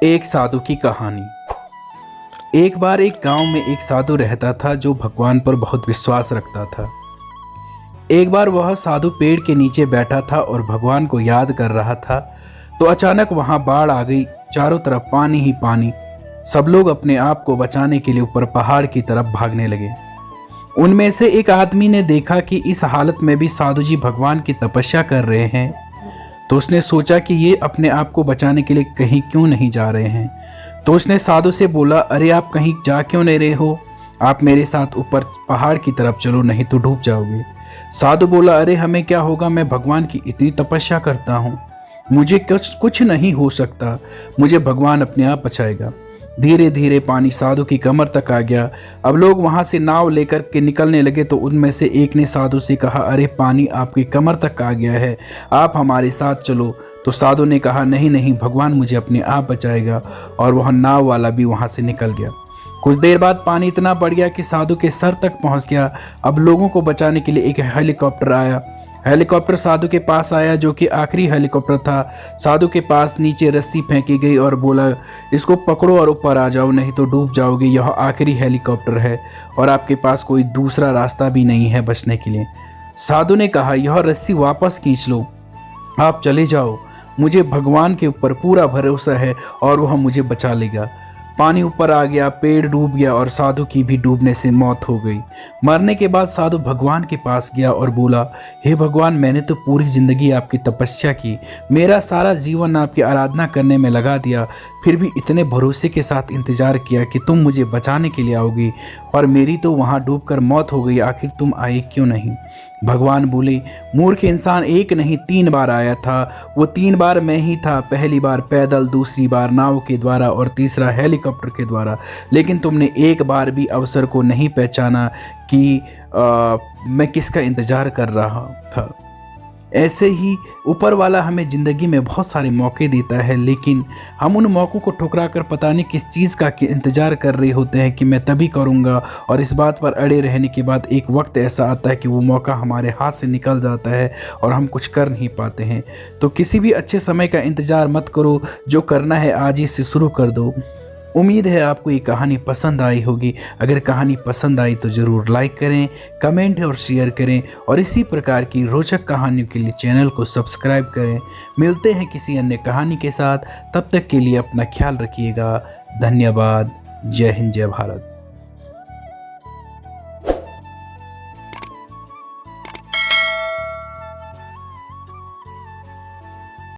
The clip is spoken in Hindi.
एक साधु की कहानी। एक बार एक गांव में एक साधु रहता था जो भगवान पर बहुत विश्वास रखता था। एक बार वह साधु पेड़ के नीचे बैठा था और भगवान को याद कर रहा था, तो अचानक वहां बाढ़ आ गई। चारों तरफ पानी ही पानी। सब लोग अपने आप को बचाने के लिए ऊपर पहाड़ की तरफ भागने लगे। उनमें से एक आदमी ने देखा कि इस हालत में भी साधु जी भगवान की तपस्या कर रहे हैं, तो उसने सोचा कि ये अपने आप को बचाने के लिए कहीं क्यों नहीं जा रहे हैं। तो उसने साधु से बोला, अरे आप कहीं जा क्यों नहीं रहे हो? आप मेरे साथ ऊपर पहाड़ की तरफ चलो, नहीं तो डूब जाओगे। साधु बोला, अरे हमें क्या होगा, मैं भगवान की इतनी तपस्या करता हूँ, मुझे कुछ नहीं हो सकता, मुझे भगवान अपने आप बचाएगा। धीरे धीरे पानी साधु की कमर तक आ गया। अब लोग वहां से नाव लेकर के निकलने लगे, तो उनमें से एक ने साधु से कहा, अरे पानी आपकी कमर तक आ गया है, आप हमारे साथ चलो। तो साधु ने कहा, नहीं नहीं, भगवान मुझे अपने आप बचाएगा। और वह नाव वाला भी वहां से निकल गया। कुछ देर बाद पानी इतना बढ़ गया कि साधु के सर तक पहुंच गया। अब लोगों को बचाने के लिए एक हेलीकॉप्टर आया। हेलीकॉप्टर साधु के पास आया, जो कि आखिरी हेलीकॉप्टर था। साधु के पास नीचे रस्सी फेंकी गई और बोला, इसको पकड़ो और ऊपर आ जाओ, नहीं तो डूब जाओगे। यह आखिरी हेलीकॉप्टर है और आपके पास कोई दूसरा रास्ता भी नहीं है बचने के लिए। साधु ने कहा, यह रस्सी वापस खींच लो, आप चले जाओ, मुझे भगवान के ऊपर पूरा भरोसा है और वह मुझे बचा लेगा। पानी ऊपर आ गया, पेड़ डूब गया और साधु की भी डूबने से मौत हो गई। मरने के बाद साधु भगवान के पास गया और बोला, हे भगवान, मैंने तो पूरी जिंदगी आपकी तपस्या की, मेरा सारा जीवन आपकी आराधना करने में लगा दिया, फिर भी इतने भरोसे के साथ इंतजार किया कि तुम मुझे बचाने के लिए आओगी, और मेरी तो वहाँ डूबकर मौत हो गई, आखिर तुम आए क्यों नहीं? भगवान बोले, मूर्ख इंसान, एक नहीं 3 बार आया था। वो 3 बार मैं ही था, पहली बार पैदल, दूसरी बार नाव के द्वारा और तीसरा हेलीकॉप्टर के द्वारा। लेकिन तुमने एक बार भी अवसर को नहीं पहचाना कि मैं किसका इंतजार कर रहा था। ऐसे ही ऊपर वाला हमें ज़िंदगी में बहुत सारे मौके देता है, लेकिन हम उन मौक़ों को ठुकरा कर पता नहीं किस चीज़ का इंतज़ार कर रहे होते हैं कि मैं तभी करूँगा, और इस बात पर अड़े रहने के बाद एक वक्त ऐसा आता है कि वो मौका हमारे हाथ से निकल जाता है और हम कुछ कर नहीं पाते हैं। तो किसी भी अच्छे समय का इंतज़ार मत करो, जो करना है आज ही से शुरू कर दो। उम्मीद है आपको ये कहानी पसंद आई होगी। अगर कहानी पसंद आई तो ज़रूर लाइक करें, कमेंट और शेयर करें, और इसी प्रकार की रोचक कहानियों के लिए चैनल को सब्सक्राइब करें। मिलते हैं किसी अन्य कहानी के साथ, तब तक के लिए अपना ख्याल रखिएगा। धन्यवाद। जय हिंद, जय भारत।